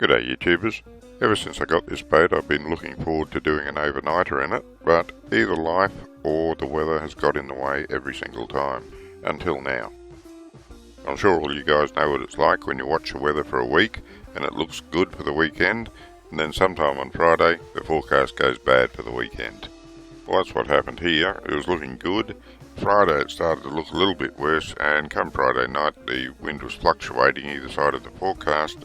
G'day YouTubers. Ever since I got this boat I've been looking forward to doing an overnighter in it, but either life or the weather has got in the way every single time, until now. I'm sure all you guys know what it's like when you watch the weather for a week and it looks good for the weekend, and then sometime on Friday the forecast goes bad for the weekend. Well, that's what happened here. It was looking good. Friday it started to look a little bit worse, and come Friday night the wind was fluctuating either side of the forecast,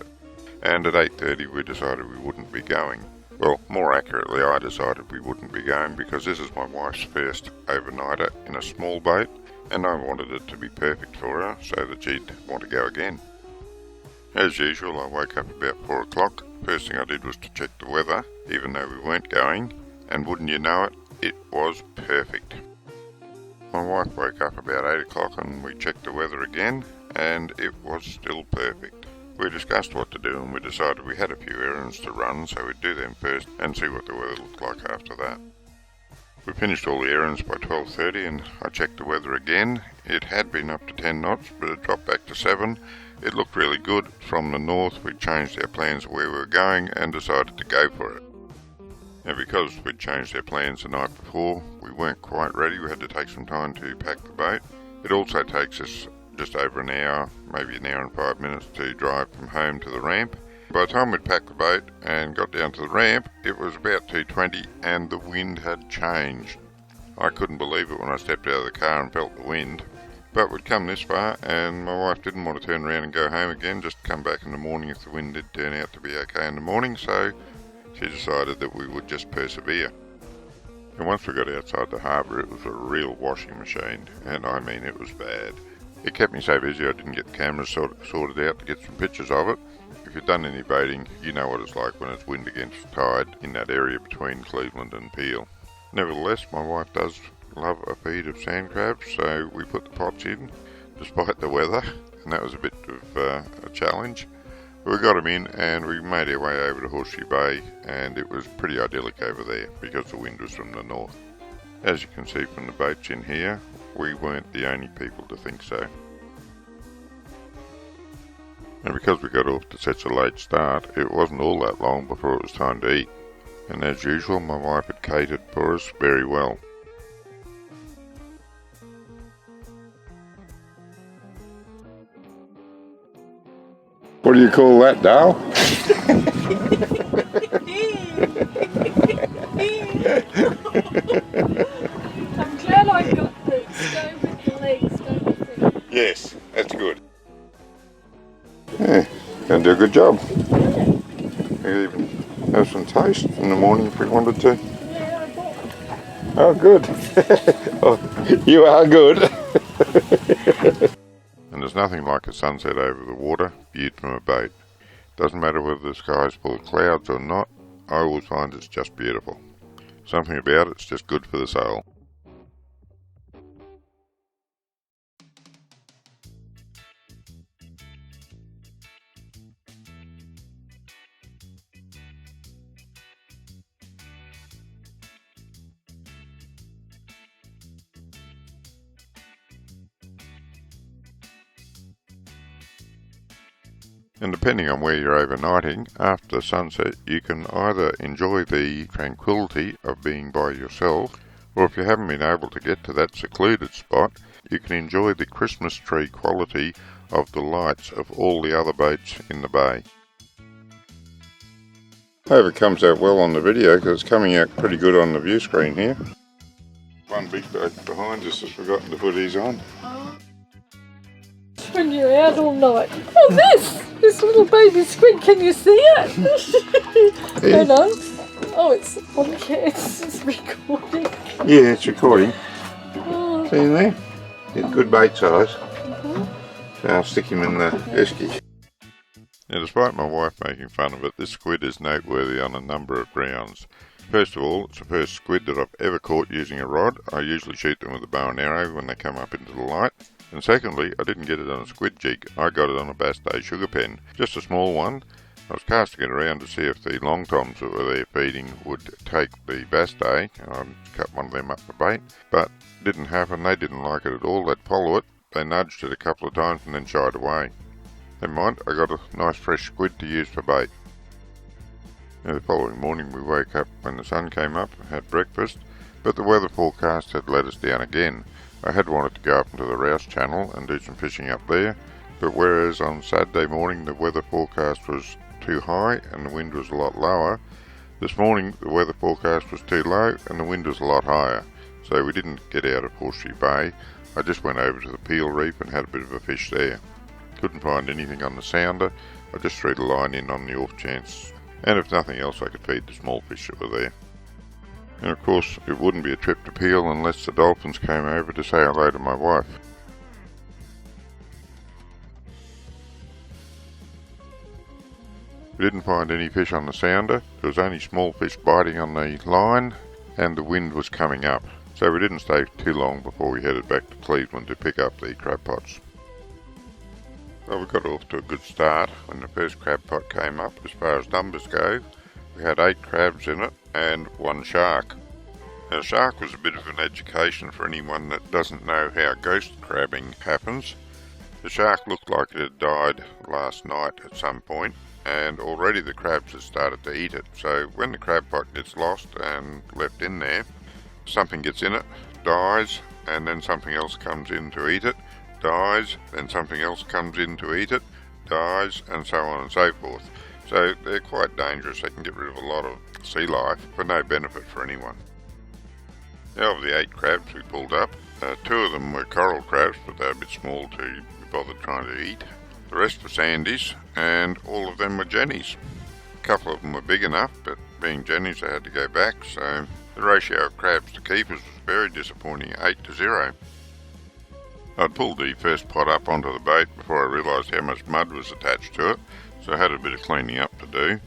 and at 8:30 we decided we wouldn't be going. Well, more accurately, I decided we wouldn't be going because this is my wife's first overnighter in a small boat, and I wanted it to be perfect for her so that she'd want to go again. As usual, I woke up about 4 o'clock. First thing I did was to check the weather, even though we weren't going, and wouldn't you know it, it was perfect. My wife woke up about 8 o'clock and we checked the weather again, and it was still perfect. We discussed what to do and we decided we had a few errands to run, so we'd do them first and see what the weather looked like after that. We finished all the errands by 12:30 and I checked the weather again. It had been up to 10 knots, but it dropped back to 7. It looked really good. From the north we changed our plans of where we were going and decided to go for it. Now, because we'd changed our plans the night before, we weren't quite ready. We had to take some time to pack the boat. It also takes us just over an hour, maybe an hour and 5 minutes to drive from home to the ramp. By the time we'd packed the boat and got down to the ramp, it was about 2:20 and the wind had changed. I couldn't believe it when I stepped out of the car and felt the wind. But we'd come this far and my wife didn't want to turn around and go home again, just come back in the morning if the wind did turn out to be okay in the morning, so she decided that we would just persevere. And once we got outside the harbour, it was a real washing machine, and I mean it was bad. It kept me so busy I didn't get the cameras sorted out to get some pictures of it. If you've done any boating, you know what it's like when it's wind against tide in that area between Cleveland and Peel. Nevertheless, my wife does love a feed of sand crabs, so we put the pots in despite the weather, and that was a bit of a challenge. We got them in and we made our way over to Horseshoe Bay, and it was pretty idyllic over there because the wind was from the north. As you can see from the boats in here, we weren't the only people to think so. And because we got off to such a late start, it wasn't all that long before it was time to eat. And as usual, my wife had catered for us very well. What do you call that, Dale? I'm glad I got this. Go with the legs, go with it. Yes, that's good. Yeah, gonna do a good job. We could even have some toast in the morning if we wanted to. Yeah, I bought it. Oh, good. Oh, you are good. And there's nothing like a sunset over the water, viewed from a boat. Doesn't matter whether the sky's full of clouds or not, I always find it's just beautiful. Something about it's just good for the soul. And depending on where you're overnighting, after sunset you can either enjoy the tranquility of being by yourself, or if you haven't been able to get to that secluded spot, you can enjoy the Christmas tree quality of the lights of all the other boats in the bay. I hope it comes out well on the video because it's coming out pretty good on the view screen here. One big boat behind us has forgotten to put his on. When you're out all night. Oh, this little baby squid, can you see it? Hold on. Oh, it's recording. Yeah, it's recording. Oh. See in there? It's good bait size. So I'll stick him in the esky. Now, despite my wife making fun of it, this squid is noteworthy on a number of grounds. First of all, it's the first squid that I've ever caught using a rod. I usually shoot them with a bow and arrow when they come up into the light. And secondly, I didn't get it on a squid jig, I got it on a bass day sugar pen, just a small one. I was casting it around to see if the long toms that were there feeding would take the bass day, and I cut one of them up for bait, but didn't happen. They didn't like it at all. They'd follow it, they nudged it a couple of times and then shied away. Never mind, I got a nice fresh squid to use for bait. The following morning we woke up when the sun came up and had breakfast, but the weather forecast had let us down again. I had wanted to go up into the Rouse Channel and do some fishing up there, but whereas on Saturday morning the weather forecast was too high and the wind was a lot lower, this morning the weather forecast was too low and the wind was a lot higher, so we didn't get out of Horseshoe Bay. I just went over to the Peel Reef and had a bit of a fish there. Couldn't find anything on the sounder. I just threw the line in on the off chance, and if nothing else I could feed the small fish that were there. And of course it wouldn't be a trip to Peel unless the dolphins came over to say hello to my wife. We didn't find any fish on the sounder. There was only small fish biting on the line and the wind was coming up, so we didn't stay too long before we headed back to Cleveland to pick up the crab pots. Well, we got off to a good start when the first crab pot came up. As far as numbers go, we had 8 crabs in it and 1 shark. Now, a shark was a bit of an education for anyone that doesn't know how ghost crabbing happens. The shark looked like it had died last night at some point, and already the crabs had started to eat it. So when the crab pot gets lost and left in there, something gets in it, dies, and then something else comes in to eat it, dies, then something else comes in to eat it, dies, and so on and so forth. So they're quite dangerous. They can get rid of a lot of sea life for no benefit for anyone. Now, of the 8 crabs we pulled up, 2 of them were coral crabs, but they're a bit small to be bothered trying to eat. The rest were sandies, and all of them were jennies. A couple of them were big enough, but being jennies they had to go back, so the ratio of crabs to keepers was very disappointing, 8-0. I'd pulled the first pot up onto the boat before I realised how much mud was attached to it, so I had a bit of cleaning up to do.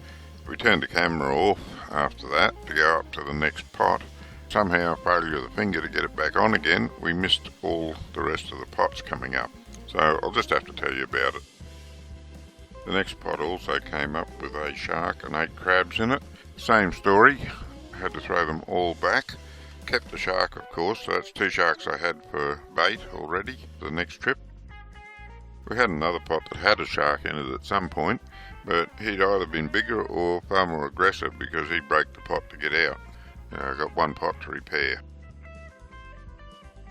We turned the camera off after that to go up to the next pot. Somehow, failure of the finger to get it back on again, we missed all the rest of the pots coming up. So I'll just have to tell you about it. The next pot also came up with a shark and 8 crabs in it. Same story, had to throw them all back. Kept the shark, of course, so that's 2 sharks I had for bait already for the next trip. We had another pot that had a shark in it at some point, but he'd either been bigger or far more aggressive because he broke the pot to get out. I got 1 pot to repair.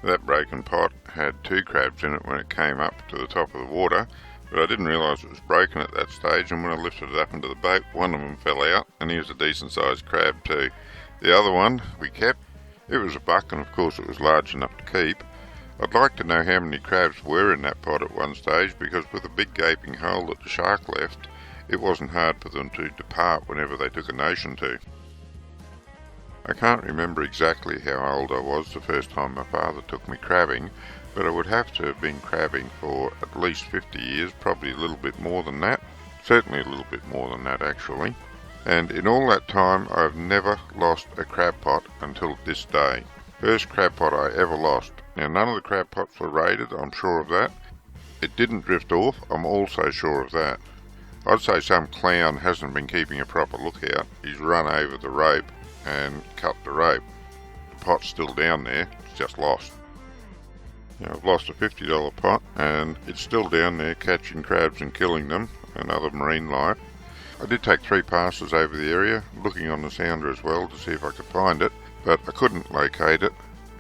That broken pot had 2 crabs in it when it came up to the top of the water, but I didn't realise it was broken at that stage, and when I lifted it up into the boat, one of them fell out, and he was a decent sized crab too. The other one we kept. It was a buck, and of course it was large enough to keep. I'd like to know how many crabs were in that pot at one stage, because with the big gaping hole that the shark left, it wasn't hard for them to depart whenever they took a notion to. I can't remember exactly how old I was the first time my father took me crabbing, but I would have to have been crabbing for at least 50 years, probably a little bit more than that, certainly a little bit more than that actually. And in all that time I've never lost a crab pot until this day. First crab pot I ever lost. Now, none of the crab pots were raided, I'm sure of that. It didn't drift off, I'm also sure of that. I'd say some clown hasn't been keeping a proper lookout. He's run over the rope and cut the rope. The pot's still down there, it's just lost. Now, I've lost a $50 pot and it's still down there catching crabs and killing them and other marine life. I did take 3 passes over the area, looking on the sounder as well to see if I could find it, but I couldn't locate it.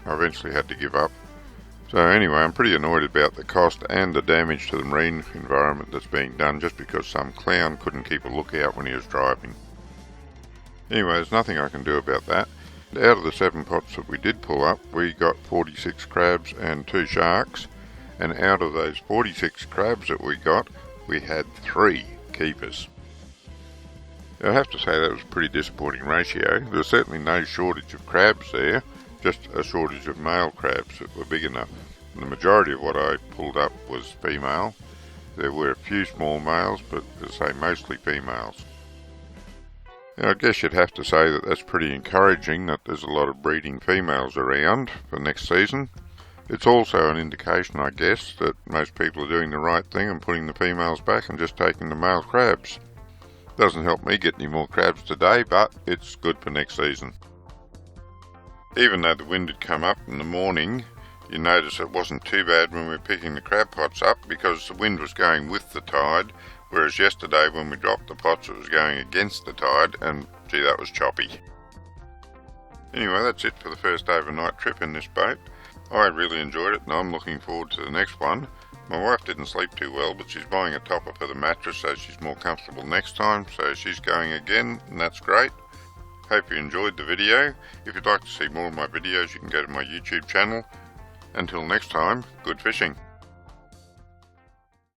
I eventually had to give up. So anyway, I'm pretty annoyed about the cost and the damage to the marine environment that's being done just because some clown couldn't keep a lookout when he was driving. Anyway, there's nothing I can do about that. Out of the 7 pots that we did pull up, we got 46 crabs and 2 sharks, and out of those 46 crabs that we got, we had 3 keepers. I have to say that was a pretty disappointing ratio. There's certainly no shortage of crabs there, just a shortage of male crabs that were big enough. And the majority of what I pulled up was female. There were a few small males, but as I say, mostly females. Now, I guess you'd have to say that that's pretty encouraging that there's a lot of breeding females around for next season. It's also an indication, I guess, that most people are doing the right thing and putting the females back and just taking the male crabs. Doesn't help me get any more crabs today, but it's good for next season. Even though the wind had come up in the morning, you notice it wasn't too bad when we were picking the crab pots up because the wind was going with the tide Whereas yesterday when we dropped the pots it was going against the tide, and gee, that was choppy. Anyway, that's it for the first overnight trip in this boat. I really enjoyed it and I'm looking forward to the next one. My wife didn't sleep too well, but she's buying a topper for the mattress so she's more comfortable next time, so she's going again, and that's great. Hope you enjoyed the video. If you'd like to see more of my videos, you can go to my YouTube channel. Until next time, good fishing.